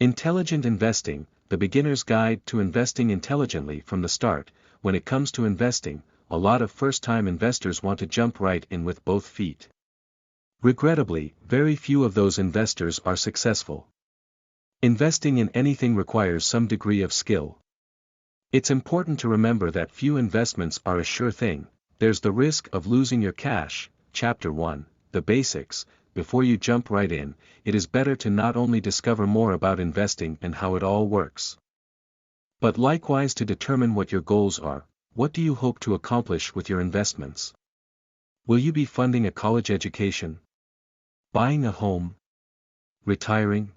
Intelligent investing, the beginner's guide to investing intelligently from the start. When it comes to investing, a lot of first-time investors want to jump right in with both feet. Regrettably, very few of those investors are successful. Investing in anything requires some degree of skill. It's important to remember that few investments are a sure thing. There's the risk of losing your cash. Chapter 1, The Basics. Before you jump right in, it is better to not only discover more about investing and how it all works, but likewise to determine what your goals are. What do you hope to accomplish with your investments? Will you be funding a college education? Buying a home? Retiring?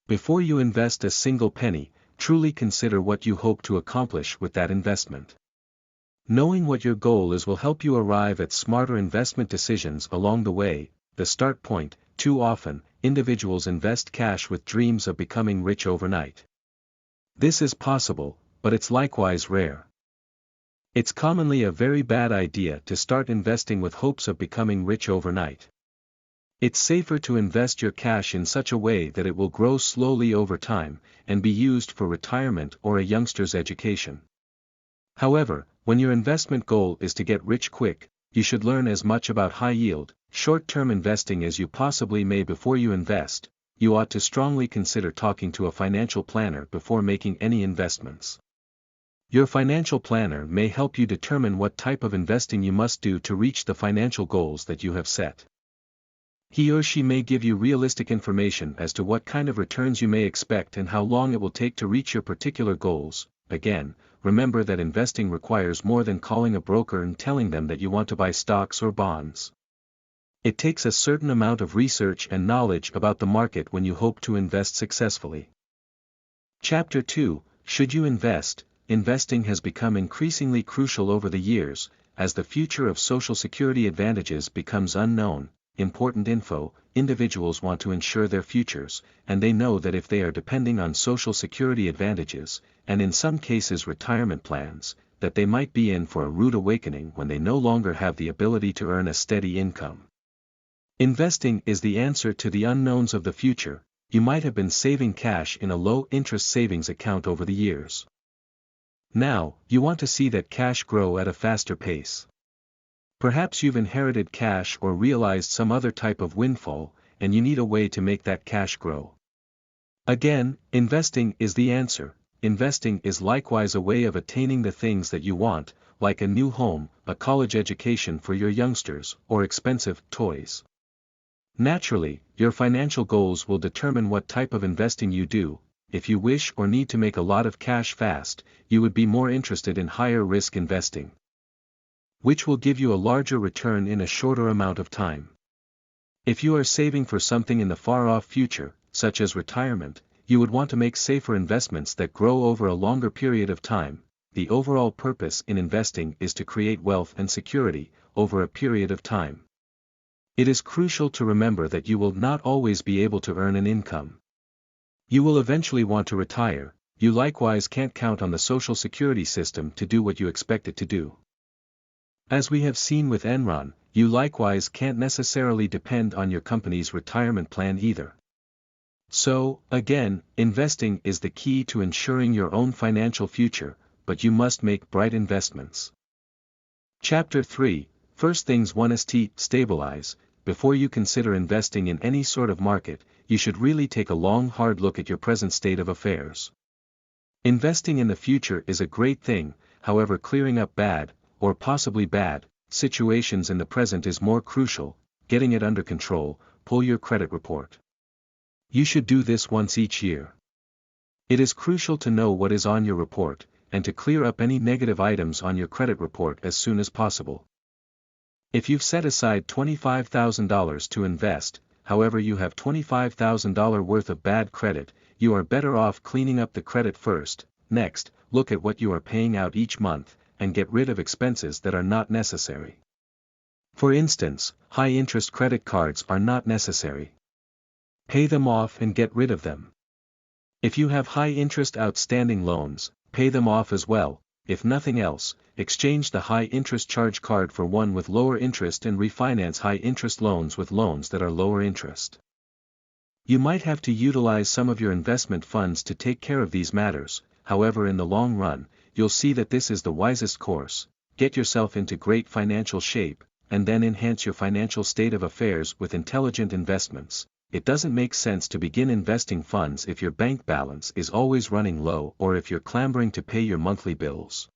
Before you invest a single penny, truly consider what you hope to accomplish with that investment. Knowing what your goal is will help you arrive at smarter investment decisions along the way. The start point. Too often, individuals invest cash with dreams of becoming rich overnight. This is possible, but it's likewise rare. It's commonly a very bad idea to start investing with hopes of becoming rich overnight. It's safer to invest your cash in such a way that it will grow slowly over time, and be used for retirement or a youngster's education. However, when your investment goal is to get rich quick, you should learn as much about high-yield, short-term investing as you possibly may before you invest. You ought to strongly consider talking to a financial planner before making any investments. Your financial planner may help you determine what type of investing you must do to reach the financial goals that you have set. He or she may give you realistic information as to what kind of returns you may expect and how long it will take to reach your particular goals. Again, remember that investing requires more than calling a broker and telling them that you want to buy stocks or bonds. It takes a certain amount of research and knowledge about the market when you hope to invest successfully. Chapter 2, Should you invest? Investing has become increasingly crucial over the years, as the future of Social Security advantages becomes unknown. Important info. Individuals want to ensure their futures, and they know that if they are depending on Social Security advantages, and in some cases retirement plans, that they might be in for a rude awakening when they no longer have the ability to earn a steady income. Investing is the answer to the unknowns of the future. You might have been saving cash in a low-interest savings account over the years. Now, you want to see that cash grow at a faster pace. Perhaps you've inherited cash or realized some other type of windfall, and you need a way to make that cash grow. Again, investing is the answer. Investing is likewise a way of attaining the things that you want, like a new home, a college education for your youngsters, or expensive toys. Naturally, your financial goals will determine what type of investing you do. If you wish or need to make a lot of cash fast, you would be more interested in higher risk investing, which will give you a larger return in a shorter amount of time. If you are saving for something in the far-off future, such as retirement, you would want to make safer investments that grow over a longer period of time. The overall purpose in investing is to create wealth and security over a period of time. It is crucial to remember that you will not always be able to earn an income. You will eventually want to retire. You likewise can't count on the Social Security system to do what you expect it to do. As we have seen with Enron, you likewise can't necessarily depend on your company's retirement plan either. So, again, investing is the key to ensuring your own financial future, but you must make bright investments. Chapter 3, First things one must stabilize. Before you consider investing in any sort of market, you should really take a long hard look at your present state of affairs. Investing in the future is a great thing, however clearing up bad, or possibly bad, situations in the present is more crucial. Getting it under control. Pull your credit report. You should do this once each year. It is crucial to know what is on your report, and to clear up any negative items on your credit report as soon as possible. If you've set aside $25,000 to invest, however you have $25,000 worth of bad credit, you are better off cleaning up the credit first. Next, look at what you are paying out each month, and get rid of expenses that are not necessary. For instance, high-interest credit cards are not necessary. Pay them off and get rid of them. If you have high-interest outstanding loans, pay them off as well. If nothing else, exchange the high-interest charge card for one with lower interest and refinance high-interest loans with loans that are lower interest. You might have to utilize some of your investment funds to take care of these matters, however in the long run, you'll see that this is the wisest course. Get yourself into great financial shape, and then enhance your financial state of affairs with intelligent investments. It doesn't make sense to begin investing funds if your bank balance is always running low or if you're clambering to pay your monthly bills.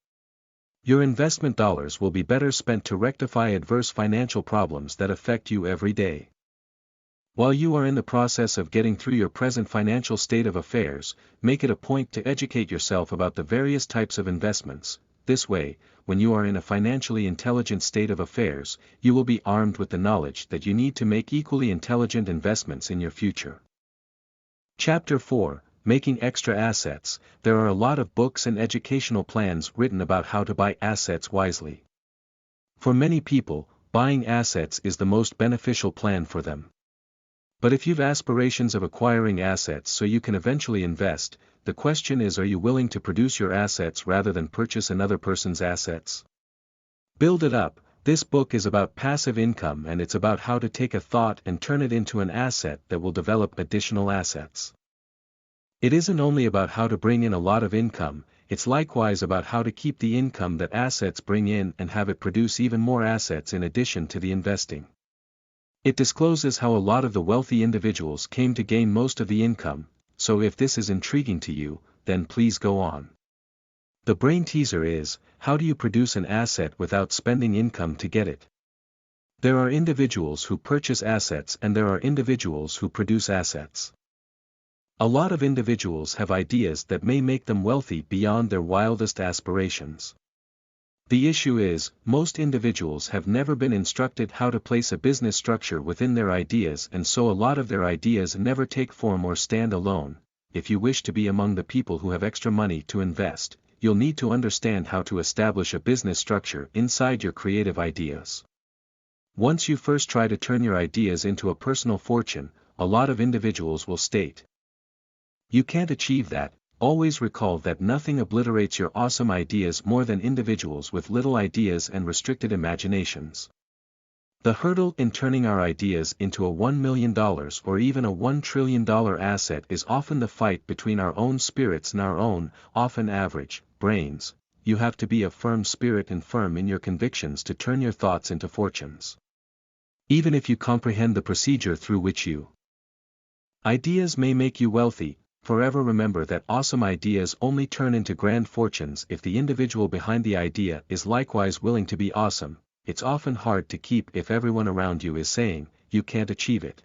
Your investment dollars will be better spent to rectify adverse financial problems that affect you every day. While you are in the process of getting through your present financial state of affairs, make it a point to educate yourself about the various types of investments. This way, when you are in a financially intelligent state of affairs, you will be armed with the knowledge that you need to make equally intelligent investments in your future. Chapter 4, Making Extra Assets. There are a lot of books and educational plans written about how to buy assets wisely. For many people, buying assets is the most beneficial plan for them. But if you've aspirations of acquiring assets so you can eventually invest, the question is, are you willing to produce your assets rather than purchase another person's assets? Build It Up. This book is about passive income, and it's about how to take a thought and turn it into an asset that will develop additional assets. It isn't only about how to bring in a lot of income, it's likewise about how to keep the income that assets bring in and have it produce even more assets in addition to the investing. It discloses how a lot of the wealthy individuals came to gain most of the income, so if this is intriguing to you, then please go on. The brain teaser is, how do you produce an asset without spending income to get it? There are individuals who purchase assets and there are individuals who produce assets. A lot of individuals have ideas that may make them wealthy beyond their wildest aspirations. The issue is, most individuals have never been instructed how to place a business structure within their ideas, and so a lot of their ideas never take form or stand alone. If you wish to be among the people who have extra money to invest, you'll need to understand how to establish a business structure inside your creative ideas. Once you first try to turn your ideas into a personal fortune, a lot of individuals will state, "You can't achieve that." Always recall that nothing obliterates your awesome ideas more than individuals with little ideas and restricted imaginations. The hurdle in turning our ideas into a $1 million or even a $1 trillion asset is often the fight between our own spirits and our own, often average, brains. You have to be a firm spirit and firm in your convictions to turn your thoughts into fortunes. Even if you comprehend the procedure through which you ideas may make you wealthy, forever remember that awesome ideas only turn into grand fortunes if the individual behind the idea is likewise willing to be awesome. It's often hard to keep if everyone around you is saying, you can't achieve it.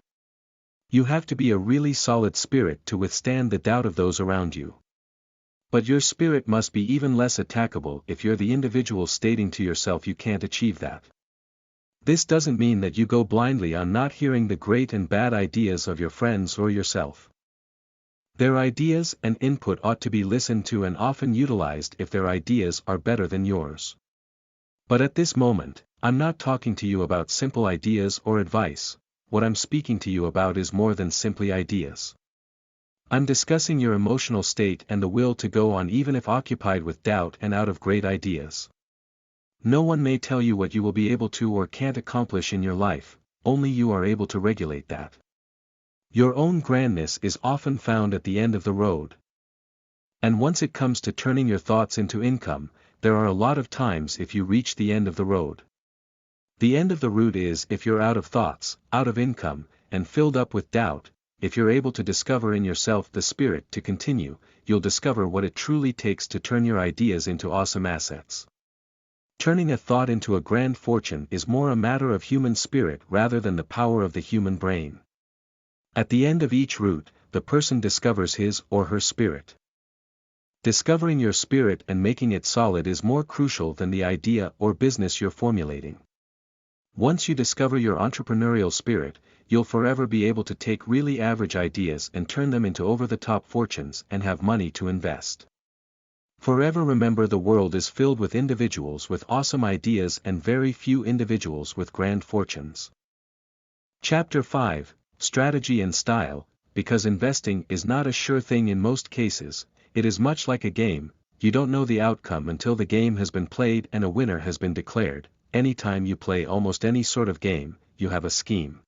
You have to be a really solid spirit to withstand the doubt of those around you. But your spirit must be even less attackable if you're the individual stating to yourself you can't achieve that. This doesn't mean that you go blindly on not hearing the great and bad ideas of your friends or yourself. Their ideas and input ought to be listened to and often utilized if their ideas are better than yours. But at this moment, I'm not talking to you about simple ideas or advice. What I'm speaking to you about is more than simply ideas. I'm discussing your emotional state and the will to go on even if occupied with doubt and out of great ideas. No one may tell you what you will be able to or can't accomplish in your life, only you are able to regulate that. Your own grandness is often found at the end of the road. And once it comes to turning your thoughts into income, there are a lot of times if you reach the end of the road. The end of the route is if you're out of thoughts, out of income, and filled up with doubt. If you're able to discover in yourself the spirit to continue, you'll discover what it truly takes to turn your ideas into awesome assets. Turning a thought into a grand fortune is more a matter of human spirit rather than the power of the human brain. At the end of each route, the person discovers his or her spirit. Discovering your spirit and making it solid is more crucial than the idea or business you're formulating. Once you discover your entrepreneurial spirit, you'll forever be able to take really average ideas and turn them into over-the-top fortunes and have money to invest. Forever remember, the world is filled with individuals with awesome ideas and very few individuals with grand fortunes. Chapter 5, Strategy and Style. Because investing is not a sure thing in most cases, it is much like a game. You don't know the outcome until the game has been played and a winner has been declared. Anytime you play almost any sort of game, you have a scheme.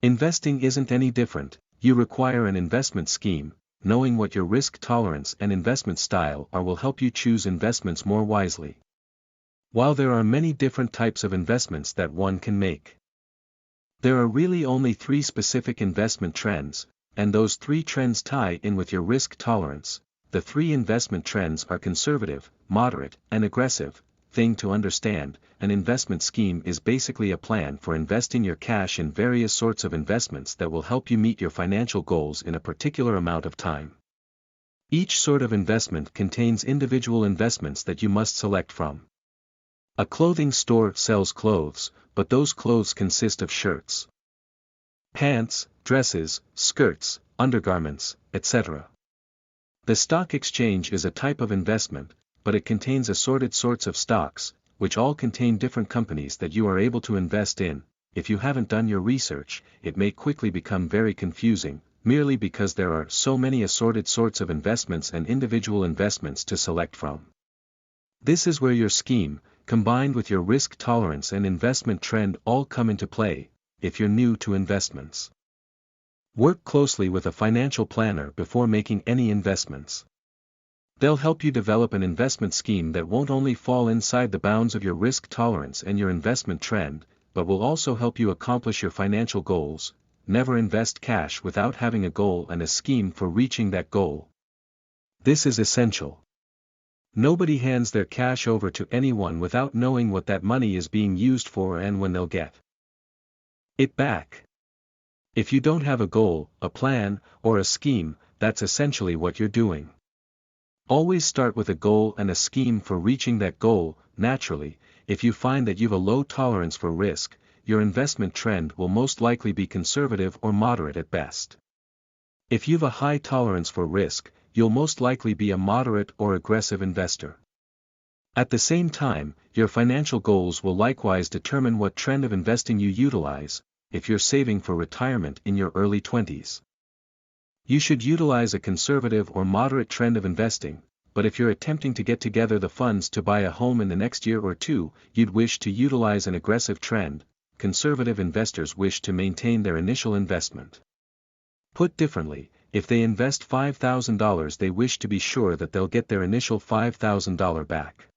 Investing isn't any different. you require an investment scheme. Knowing what your risk tolerance and investment style are will help you choose investments more wisely. While there are many different types of investments that one can make, there are really only 3 specific investment trends, and those 3 trends tie in with your risk tolerance. The 3 investment trends are conservative, moderate, and aggressive. Thing to understand: an investment scheme is basically a plan for investing your cash in various sorts of investments that will help you meet your financial goals in a particular amount of time. Each sort of investment contains individual investments that you must select from. A clothing store sells clothes, but those clothes consist of shirts, pants, dresses, skirts, undergarments, etc. The stock exchange is a type of investment, but it contains assorted sorts of stocks, which all contain different companies that you are able to invest in. If you haven't done your research, it may quickly become very confusing, merely because there are so many assorted sorts of investments and individual investments to select from. This is where your scheme, combined with your risk tolerance and investment trend, all come into play. If you're new to investments, work closely with a financial planner before making any investments. They'll help you develop an investment scheme that won't only fall inside the bounds of your risk tolerance and your investment trend, but will also help you accomplish your financial goals. Never invest cash without having a goal and a scheme for reaching that goal. This is essential. Nobody hands their cash over to anyone without knowing what that money is being used for and when they'll get it back. If you don't have a goal, a plan, or a scheme, that's essentially what you're doing. Always start with a goal and a scheme for reaching that goal. Naturally, if you find that you've a low tolerance for risk, your investment trend will most likely be conservative or moderate at best. If you've a high tolerance for risk, you'll most likely be a moderate or aggressive investor. At the same time, your financial goals will likewise determine what trend of investing you utilize. If you're saving for retirement in your early 20s, you should utilize a conservative or moderate trend of investing, but if you're attempting to get together the funds to buy a home in the next year or two, you'd wish to utilize an aggressive trend. Conservative investors wish to maintain their initial investment. Put differently, if they invest $5,000, they wish to be sure that they'll get their initial $5,000 back.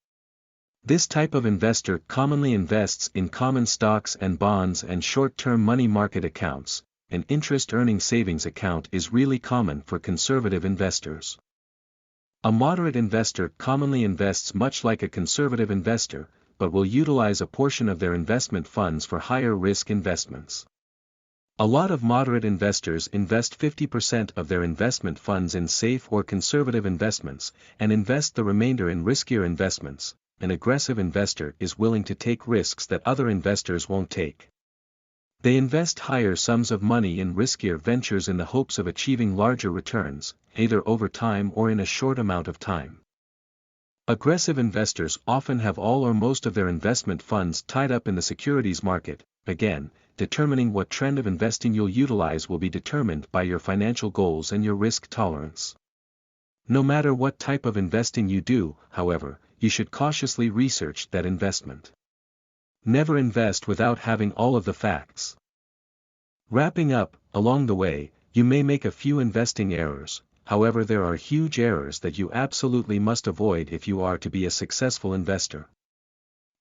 This type of investor commonly invests in common stocks and bonds and short-term money market accounts. An interest-earning savings account is really common for conservative investors. A moderate investor commonly invests much like a conservative investor, but will utilize a portion of their investment funds for higher risk investments. A lot of moderate investors invest 50% of their investment funds in safe or conservative investments, and invest the remainder in riskier investments. An aggressive investor is willing to take risks that other investors won't take. They invest higher sums of money in riskier ventures in the hopes of achieving larger returns, either over time or in a short amount of time. Aggressive investors often have all or most of their investment funds tied up in the securities market. Again, determining what trend of investing you'll utilize will be determined by your financial goals and your risk tolerance. No matter what type of investing you do, however, you should cautiously research that investment. Never invest without having all of the facts. Wrapping up, along the way, you may make a few investing errors. However, there are huge errors that you absolutely must avoid if you are to be a successful investor.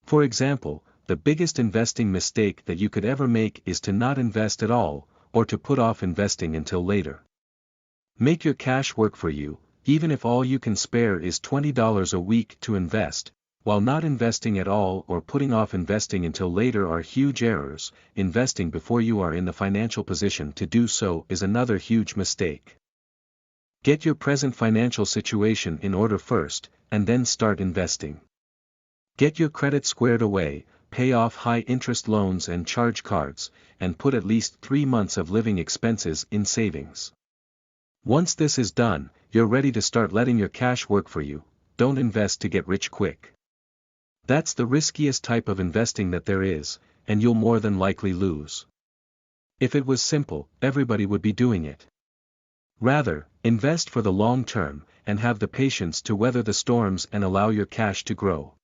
For example, the biggest investing mistake that you could ever make is to not invest at all, or to put off investing until later. Make your cash work for you, even if all you can spare is $20 a week to invest. While not investing at all or putting off investing until later are huge errors, investing before you are in the financial position to do so is another huge mistake. Get your present financial situation in order first, and then start investing. Get your credit squared away, pay off high-interest loans and charge cards, and put at least 3 months of living expenses in savings. Once this is done, you're ready to start letting your cash work for you. Don't invest to get rich quick. That's the riskiest type of investing that there is, and you'll more than likely lose. If it was simple, everybody would be doing it. Rather, invest for the long term, and have the patience to weather the storms and allow your cash to grow.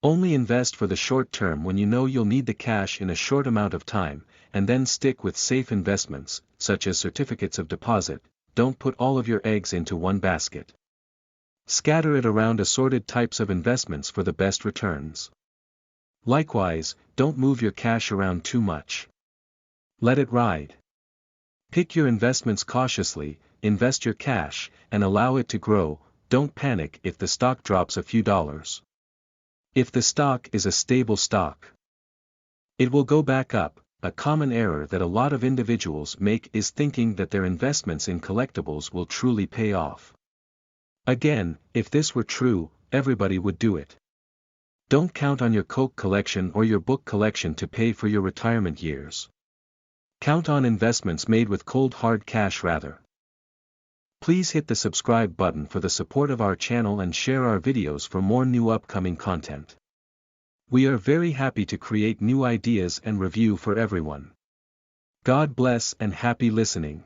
Only invest for the short term when you know you'll need the cash in a short amount of time, and then stick with safe investments, such as certificates of deposit. Don't put all of your eggs into one basket. Scatter it around assorted types of investments for the best returns. Likewise, don't move your cash around too much. Let it ride. Pick your investments cautiously, invest your cash, and allow it to grow. Don't panic if the stock drops a few dollars. If the stock is a stable stock, it will go back up. A common error that a lot of individuals make is thinking that their investments in collectibles will truly pay off. Again, if this were true, everybody would do it. Don't count on your Coke collection or your book collection to pay for your retirement years. Count on investments made with cold hard cash rather. Please hit the subscribe button for the support of our channel and share our videos for more new upcoming content. We are very happy to create new ideas and review for everyone. God bless and happy listening.